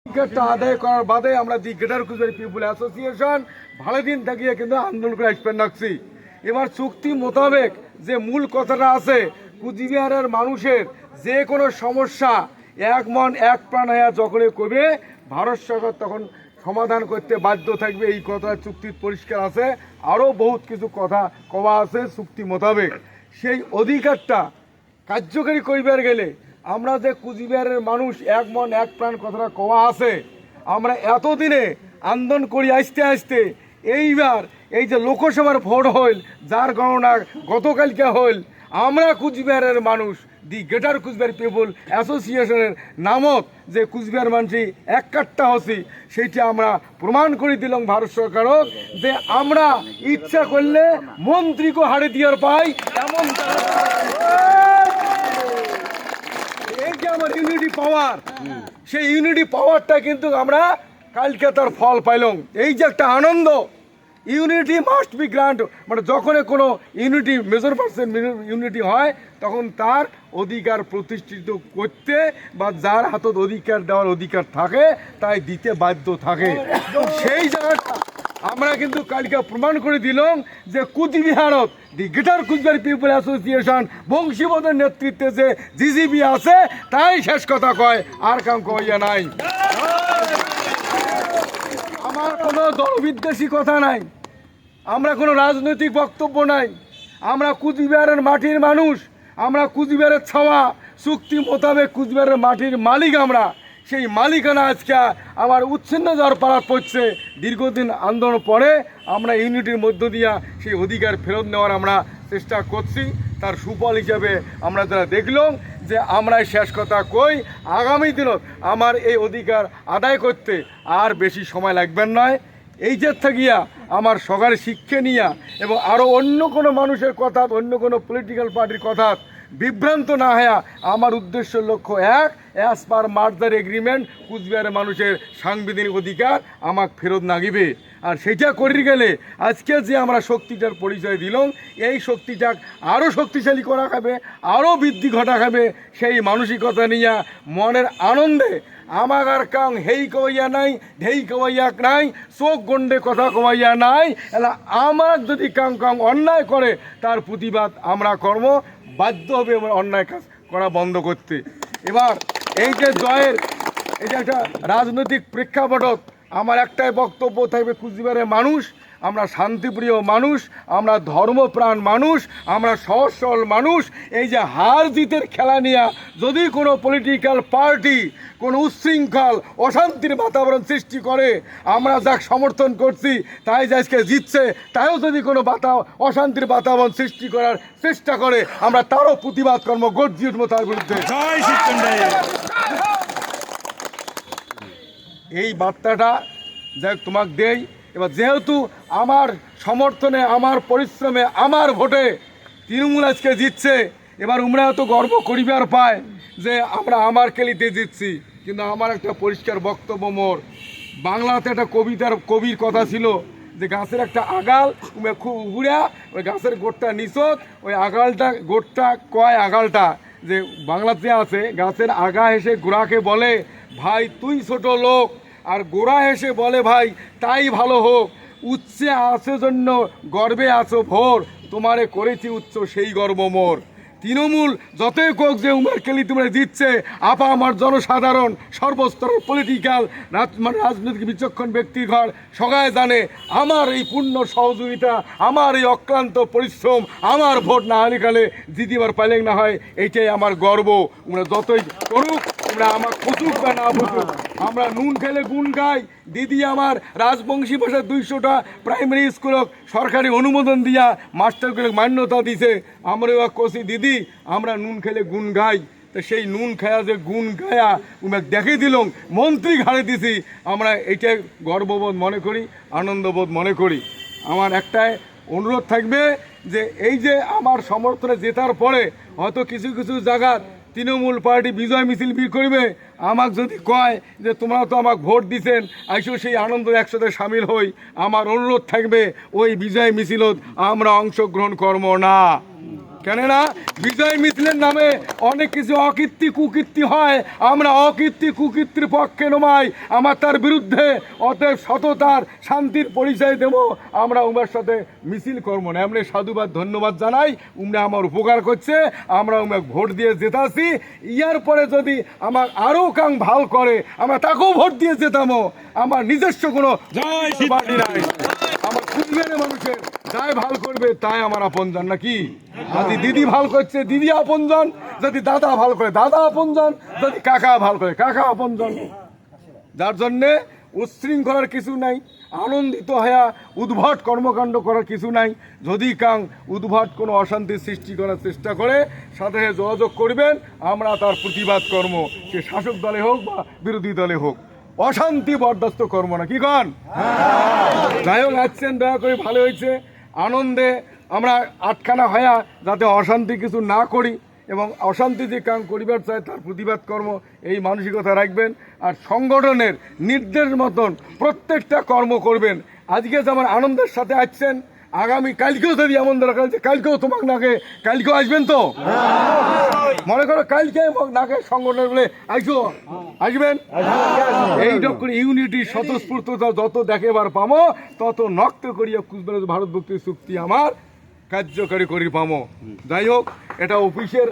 টিকিটটা আদায় করার বাদে আমরা the greater Coochbehar people association ভালো দিন থাকিয়ে কিন্তু আন্দোলন করে আসবেন রাখছি। এবার চুক্তি মোতাবেক যে মূল কথাটা আছে, কুচবিহারের মানুষের যে কোনো সমস্যা এক মন এক প্রাণ হয়ে যখনই করবে ভারত সরকার তখন সমাধান করতে বাধ্য থাকবে। এই কথা চুক্তির পরিষ্কার আছে। আরও বহুত কিছু কথা কওয়া আছে চুক্তি মোতাবেক। সেই অধিকারটা কার্যকরী করিবার গেলে আমরা যে কুচবিহারের মানুষ এক মন এক প্রাণ কথাটা কওয়া আছে, আমরা এতদিনে আন্দোলন করি আসতে আসতে এইবার এই যে লোকসভার ভোট হইল, যার গণনা গতকালকে হইল, আমরা কুচবিহারের মানুষ দি গ্রেটার কুচবিহার পিপুল অ্যাসোসিয়েশনের নামত যে কুচবিহার মানুষই এক কাট্টা হচ্ছি, সেইটা আমরা প্রমাণ করে দিলাম ভারত সরকারও যে আমরা ইচ্ছা করলে মন্ত্রীকে হারে দিয়ার পাই। এমন এই যে আমার ইউনিটি পাওয়ার, সেই ইউনিটি পাওয়ারটা কিন্তু আমরা কালকে তার ফল পাইলাম। এই যে একটা আনন্দ, ইউনিটি মাস্ট বি গ্রান্ট, মানে যখন কোনো ইউনিটি মেজর পার্সেন্ট ইউনিটি হয় তখন তার অধিকার প্রতিষ্ঠিত করতে বা যার হাতত অধিকার দেওয়ার অধিকার থাকে তাই দিতে বাধ্য থাকে। সেই জায়গাটা আমরা কিন্তু কালকে প্রমাণ করে দিলাম যে কুচবিহারত দি গ্রেটার কুচবিহার পিপুল অ্যাসোসিয়েশন বংশীবদের নেতৃত্বে যে জিজিবি আছে তাই শেষ কথা কয়, আর কাম কইয়া নাই। আমার কোনো দলবিদ্বেষী কথা নাই, আমরা কোনো রাজনৈতিক বক্তব্য নাই। আমরা কুচবিহারের মাটির মানুষ, আমরা কুচবিহারের ছাওয়া, চুক্তি মোতাবেক কুচবিহারের মাটির মালিক আমরা। সেই মালিকানা আজকে আমার উচ্ছিন্ন যাওয়ার পাড়া পড়ছে। দীর্ঘদিন আন্দোলন পরে আমরা ইউনিটির মধ্য দিয়া সেই অধিকার ফেরত নেওয়ার আমরা চেষ্টা করছি। তার সুফল হিসাবে আমরা যারা দেখলাম যে আমরা শেষ কথা কই, আগামী দিনত আমার এই অধিকার আদায় করতে আর বেশি সময় লাগবেন নয়। এই যে থাকিয়া আমার সবার শিক্ষা নিয়া এবং আরও অন্য কোনো মানুষের কথা, অন্য কোনো পলিটিক্যাল পার্টির কথা বিভ্রান্ত না হয়ে আমার উদ্দেশ্য লক্ষ্য এক, অ্যাজ পার মার্জার এগ্রিমেন্ট কুচবিহারের মানুষের সাংবিধানিক অধিকার আমাকে ফেরত নাগিবে। আর সেইটা করি গেলে আজকে যে আমরা শক্তিটার পরিচয় দিলাম, এই শক্তিটা আরও শক্তিশালী করা খাবে, আরও বৃদ্ধি ঘটা খাবে। সেই মানসিকতা নিয়ে মনের আনন্দে আমার আর কাং হেই কওয়াইয়া নাই, ঢেই কওয়াইয়া নাই, চোখ গন্ডে কথা কওয়াইয়া নাই। এলা আমার যদি কাং কাং অন্যায় করে তার প্রতিবাদ আমরা কর্ম বাধ্য হবে অন্যায় কাজ করা বন্ধ করতে। এবার এই যে জয়ের এই যে একটা রাজনৈতিক প্রেক্ষাপটত আমার একটাই বক্তব্য থাকবে, কুচবিহারের মানুষ আমরা শান্তিপ্রিয় মানুষ, আমরা ধর্মপ্রাণ মানুষ, আমরা সহজ সরল মানুষ। এই যে হার জিতের খেলা নিয়ে যদি কোনো পলিটিক্যাল পার্টি কোনো উচ্ছৃঙ্খল অশান্তির বাতাবরণ সৃষ্টি করে, আমরা যাক সমর্থন করছি তাই যে আজকে জিতছে, তাইও যদি কোনো অশান্তির বাতাবরণ সৃষ্টি করার চেষ্টা করে আমরা তারও প্রতিবাদ কর্ম গর্জিয়ে উঠবো তার বিরুদ্ধে। এই বার্তাটা যাই তোমাকে দেই। এবার যেহেতু আমার সমর্থনে, আমার পরিশ্রমে, আমার ভোটে তৃণমূল আজকে জিতছে, এবার উমরা তো গর্ব করিবার পায় যে আমরা আমার কেলিতে জিতছি। কিন্তু আমার একটা পরিষ্কার বক্তব্য, মোর বাংলাতে একটা কবির কথা ছিল যে গাছের একটা আগাল খুব উড়া, ওই গাছের গোটটা নিচত, ওই আগালটা গোটটা কয় আগালটা যে বাংলাতে আছে, গাছের আগা এসে গোড়াকে বলে ভাই তুই ছোট লোক, আর গোড়া হেসে বলে ভাই তাই ভালো হোক, উচ্চে আছো জন্য গর্বে আছো ভোর, তোমারে করেছি উচ্চ সেই গর্ব মোর। তৃণমূল যতই কোক যে উমার কেলি তোমরা জিতছে, আপা আমার জনসাধারণ সর্বস্তরের পলিটিক্যাল রাজনৈতিক বিচক্ষণ ব্যক্তির ঘর সবাই জানে আমার এই পূর্ণ সহযোগিতা, আমার এই অক্লান্ত পরিশ্রম, আমার ভোট না হারিকালে জিতিবার পাইলেন না হয়, এইটাই আমার গর্ব। তোমরা যতই করুক, তোমরা আমার খুঁজুক বা না বুঝুক, আমরা নুন খেলে গুণ গাই। দিদি আমার রাজবংশী ভাষার 200টা প্রাইমারি স্কুলক সরকারি অনুমোদন দিয়া মাস্টারগুলো মান্যতা দিছে। আমরাও কষি দিদি আমরা নুন খেলে গুণ গাই, তো সেই নুন খায়া যে গুণ গায়া দেখে দিলাম মন্ত্রী ঘাড়ে দিছি, আমরা এইটাই গর্ববোধ মনে করি, আনন্দবোধ মনে করি। আমার একটাই অনুরোধ থাকবে যে এই যে আমার সমর্থনে জেতার পরে হয়তো কিছু কিছু জায়গা তৃণমূল পার্টি বিজয় মিছিল বি করবে, আমাকে যদি কয় যে তোমরা তো আমাকে ভোট দিছেন, আইসো সেই আনন্দ একসাথে সামিল হই, আমার অনুরোধ থাকবে ওই বিজয় মিছিলত আমরা অংশগ্রহণ করব না। কেননা বিজয় মিছিলের নামে অনেক কিছু অকীর্তি কুকীর্তি হয়, আমরা অকীর্তি কুকীর্তির পক্ষে নমাই, আমার তার বিরুদ্ধে। অতএব সততার শান্তির পরিচয় দেব, আমরা উমার সাথে মিছিল করবো না। এমনি সাধুবাদ ধন্যবাদ জানাই, উমরা আমার উপকার করছে, আমরা উমে ভোট দিয়ে জেতাছি। ইয়ার পরে যদি আমার আরও কাং ভাল করে আমরা তাকেও ভোট দিয়ে জেতামো। আমার নিজস্ব কোনো পার্টি নাই, আমার কুচবিহারের মানুষের যাই ভাল করবে তাই আমার আপনজন, নাকি? যদি দিদি ভাল করছে দিদি আপনজন, যদি দাদা ভাল করে দাদা আপনজন, যদি কাকা ভাল করে কাকা আপনজন। যার জন্যে উচ্ছৃঙ্খলার কিছু নাই, আনন্দিত হয়ে উদ্ভট কর্মকাণ্ড করার কিছু নাই। যদি কাং উদ্ভট কোনো অশান্তি সৃষ্টি করার চেষ্টা করে সাথে যোগাযোগ করবেন, আমরা তার প্রতিবাদ কর্ম, সে শাসক দলে হোক বা বিরোধী দলে হোক, অশান্তি বরদাস্ত করবো না, কি কন? যাই হোক, আসছেন, দয়া করে ভালো হয়েছে। আনন্দে আমরা আটখানা হয়া যাতে অশান্তি কিছু না করি এবং অশান্তি যে কাম করিবার চায় তার প্রতিবাদ কর্ম, এই মানসিকতা রাখবেন। আর সংগঠনের নির্দেশ মতন প্রত্যেকটা কর্ম করবেন। আজকে যেমন আনন্দের সাথে আসছেন, আগামী কালকেও যদি এমন দরকার আছে কালকেও তোমাকে নাকে, কালকেও আসবেন তো? মনে করো কালকে নাকে সংগঠন বলে আসবেন। এই করে ইউনিটি স্বতঃস্ফূর্ততা যত দেখেবার পামো, তত নক্ত করিয়া কুচবিহার ভারত ভক্তির চুক্তি আমার কার্যকারী করি পামো। যাই হোক, এটা অফিসের